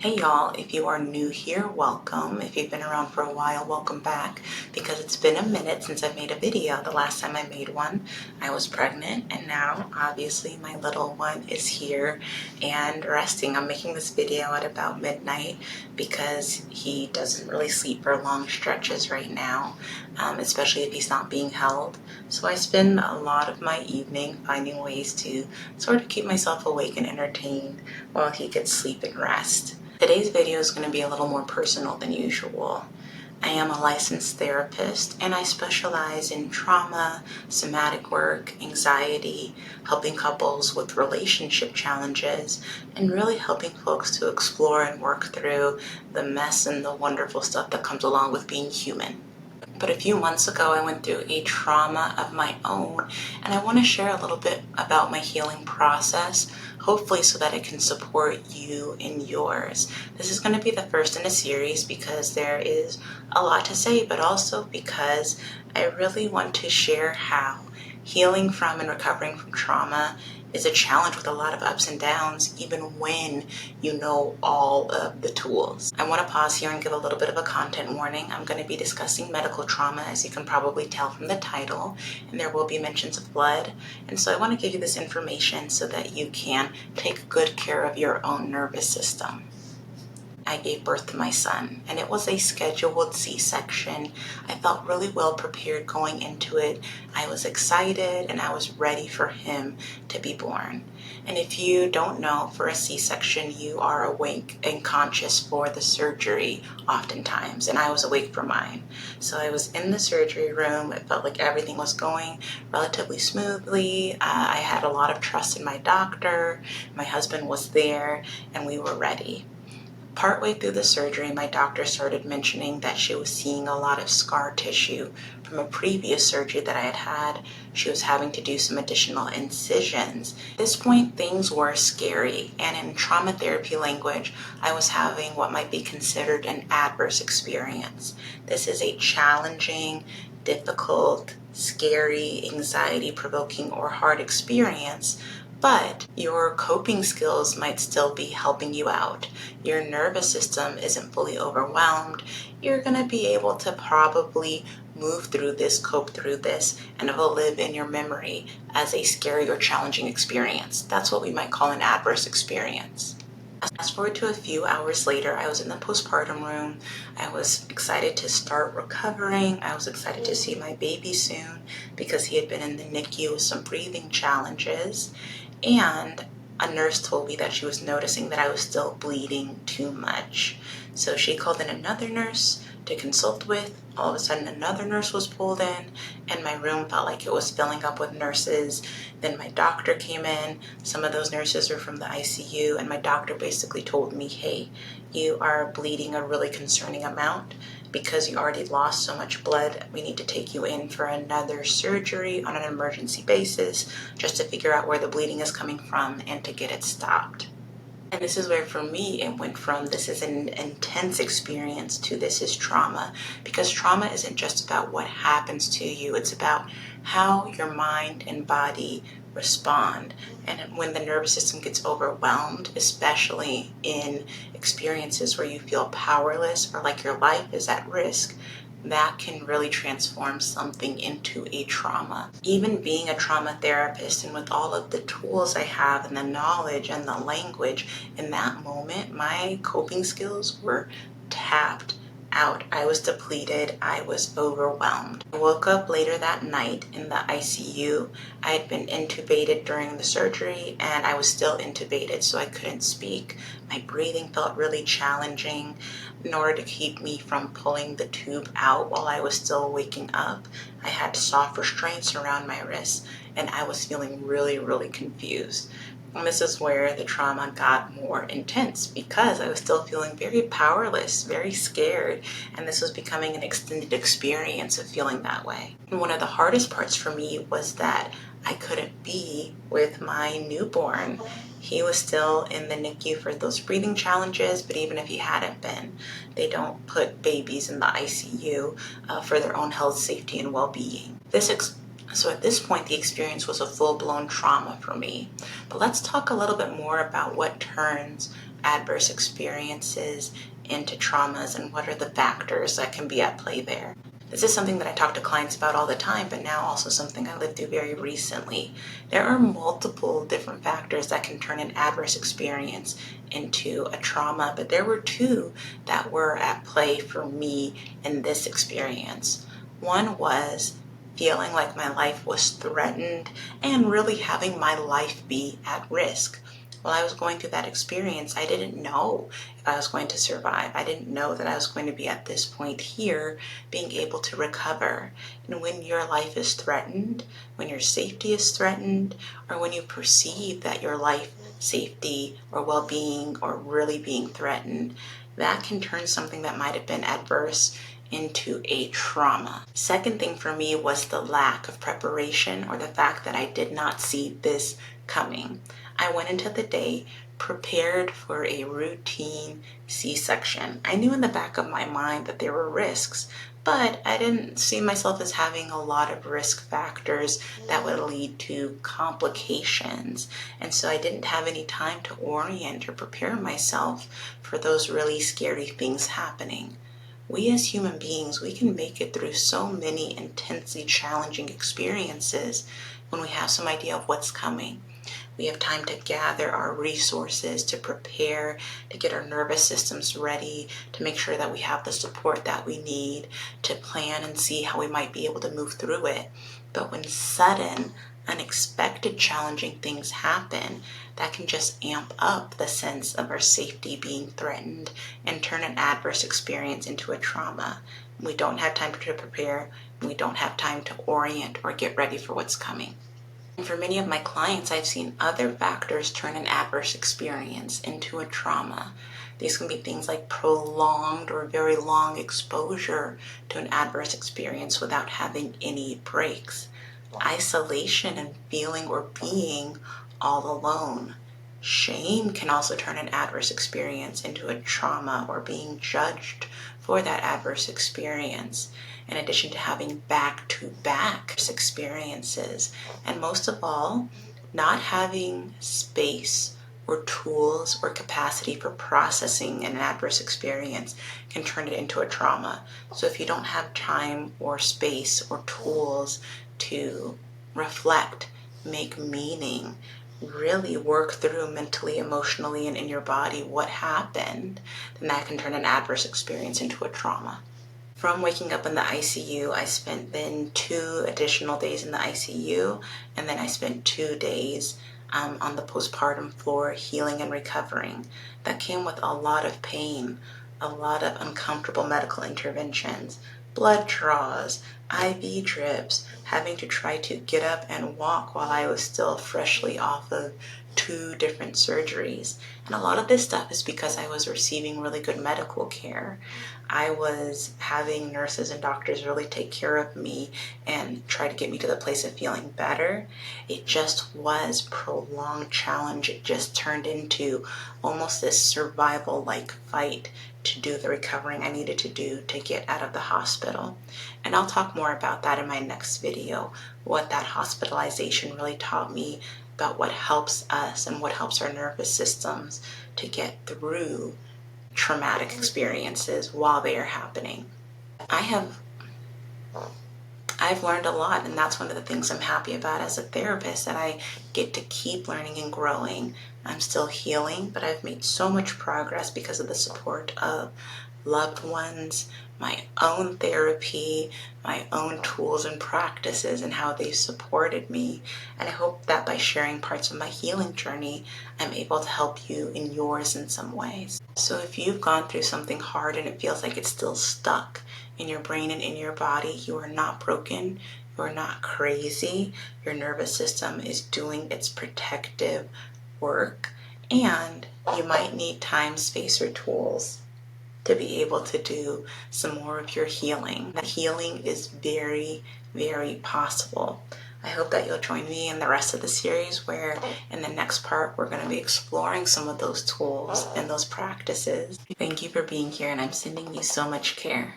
Hey y'all, if you are new here, welcome. If you've been around for a while, welcome back, because it's been a minute since I made a video. The last time I made one, I was pregnant, and now obviously my little one is here and resting. I'm making this video at about midnight because he doesn't really sleep for long stretches right now, especially if he's not being held. So I spend a lot of my evening finding ways to sort of keep myself awake and entertained while he gets sleep and rest. Today's video is going to be a little more personal than usual. I am a licensed therapist and I specialize in trauma, somatic work, anxiety, helping couples with relationship challenges, and really helping folks to explore and work through the mess and the wonderful stuff that comes along with being human. But a few months ago, I went through a trauma of my own, and I want to share a little bit about my healing process, hopefully so that it can support you in yours. This is going to be the first in a series because there is a lot to say, but also because I really want to share how healing from and recovering from trauma is a challenge with a lot of ups and downs, even when you know all of the tools. I want to pause here and give a little bit of a content warning. I'm going to be discussing medical trauma, as you can probably tell from the title, and there will be mentions of blood. And so I want to give you this information so that you can take good care of your own nervous system. I gave birth to my son, and it was a scheduled C-section. I felt really well prepared going into it. I was excited and I was ready for him to be born. And if you don't know, for a C-section, you are awake and conscious for the surgery oftentimes, and I was awake for mine. So I was in the surgery room. It felt like everything was going relatively smoothly. I had a lot of trust in my doctor. My husband was there, and we were ready. Partway through the surgery, my doctor started mentioning that she was seeing a lot of scar tissue from a previous surgery that I had had. She was having to do some additional incisions. At this point, things were scary, and in trauma therapy language, I was having what might be considered an adverse experience. This is a challenging, difficult, scary, anxiety-provoking, or hard experience, but your coping skills might still be helping you out. Your nervous system isn't fully overwhelmed. You're going to be able to probably move through this, cope through this, and it will live in your memory as a scary or challenging experience. That's what we might call an adverse experience. Fast forward to a few hours later, I was in the postpartum room. I was excited to start recovering. I was excited to see my baby soon because he had been in the NICU with some breathing challenges. And a nurse told me that she was noticing that I was still bleeding too much. So she called in another nurse to consult with. All of a sudden, another nurse was pulled in, and my room felt like it was filling up with nurses. Then my doctor came in. Some of those nurses were from the ICU, and my doctor basically told me, hey, you are bleeding a really concerning amount. Because you already lost so much blood, we need to take you in for another surgery on an emergency basis just to figure out where the bleeding is coming from and to get it stopped. And this is where, for me, it went from this is an intense experience to this is trauma. Because trauma isn't just about what happens to you, it's about how your mind and body respond. And when the nervous system gets overwhelmed, especially in experiences where you feel powerless or like your life is at risk, that can really transform something into a trauma. Even being a trauma therapist and with all of the tools I have and the knowledge and the language, in that moment, my coping skills were tapped out. I was depleted. I was overwhelmed. I woke up later that night in the ICU. I had been intubated during the surgery and I was still intubated, so I couldn't speak. My breathing felt really challenging. In order to keep me from pulling the tube out while I was still waking up, I had soft restraints around my wrists, and I was feeling really, really confused. And this is where the trauma got more intense because I was still feeling very powerless, very scared, and this was becoming an extended experience of feeling that way. And one of the hardest parts for me was that I couldn't be with my newborn. He was still in the NICU for those breathing challenges, but even if he hadn't been, they don't put babies in the ICU for their own health, safety, and well-being. So at this point, the experience was a full-blown trauma for me. But let's talk a little bit more about what turns adverse experiences into traumas and what are the factors that can be at play there. This is something that I talk to clients about all the time, but now also something I lived through very recently. There are multiple different factors that can turn an adverse experience into a trauma, but there were two that were at play for me in this experience. One was feeling like my life was threatened and really having my life be at risk. While I was going through that experience, I didn't know if I was going to survive. I didn't know that I was going to be at this point here, being able to recover. And when your life is threatened, when your safety is threatened, or when you perceive that your life, safety, or well-being, or really being threatened, that can turn something that might have been adverse into a trauma. Second thing for me was the lack of preparation, or the fact that I did not see this coming. I went into the day prepared for a routine C-section. I knew in the back of my mind that there were risks, but I didn't see myself as having a lot of risk factors that would lead to complications. And so I didn't have any time to orient or prepare myself for those really scary things happening. We as human beings, we can make it through so many intensely challenging experiences when we have some idea of what's coming. We have time to gather our resources, to prepare, to get our nervous systems ready, to make sure that we have the support that we need, to plan and see how we might be able to move through it. But when sudden, unexpected, challenging things happen, that can just amp up the sense of our safety being threatened and turn an adverse experience into a trauma. We don't have time to prepare, we don't have time to orient or get ready for what's coming. And for many of my clients, I've seen other factors turn an adverse experience into a trauma. These can be things like prolonged or very long exposure to an adverse experience without having any breaks. Isolation and feeling or being all alone. Shame can also turn an adverse experience into a trauma, or being judged for that adverse experience, in addition to having back-to-back experiences. And most of all, not having space or tools or capacity for processing an adverse experience can turn it into a trauma. So if you don't have time or space or tools to reflect, make meaning, really work through mentally, emotionally, and in your body what happened, then that can turn an adverse experience into a trauma. From waking up in the ICU, I spent then 2 additional days in the ICU, and then I spent 2 days on the postpartum floor healing and recovering. That came with a lot of pain, a lot of uncomfortable medical interventions, blood draws, IV drips, having to try to get up and walk while I was still freshly off of 2 different surgeries. And a lot of this stuff is because I was receiving really good medical care. I was having nurses and doctors really take care of me and try to get me to the place of feeling better. It just was prolonged challenge. It just turned into almost this survival-like fight to do the recovering I needed to do to get out of the hospital. And I'll talk more about that in my next video, what that hospitalization really taught me about what helps us and what helps our nervous systems to get through traumatic experiences while they are happening. I've learned a lot, and that's one of the things I'm happy about as a therapist, that I get to keep learning and growing. I'm still healing, but I've made so much progress because of the support of loved ones, my own therapy, my own tools and practices, and how they've supported me. And I hope that by sharing parts of my healing journey, I'm able to help you in yours in some ways. So if you've gone through something hard and it feels like it's still stuck in your brain and in your body, you are not broken. You are not crazy. Your nervous system is doing its protective work, and you might need time, space, or tools to be able to do some more of your healing. That healing is very, very possible. I hope that you'll join me in the rest of the series, where in the next part we're going to be exploring some of those tools and those practices. Thank you for being here, and I'm sending you so much care.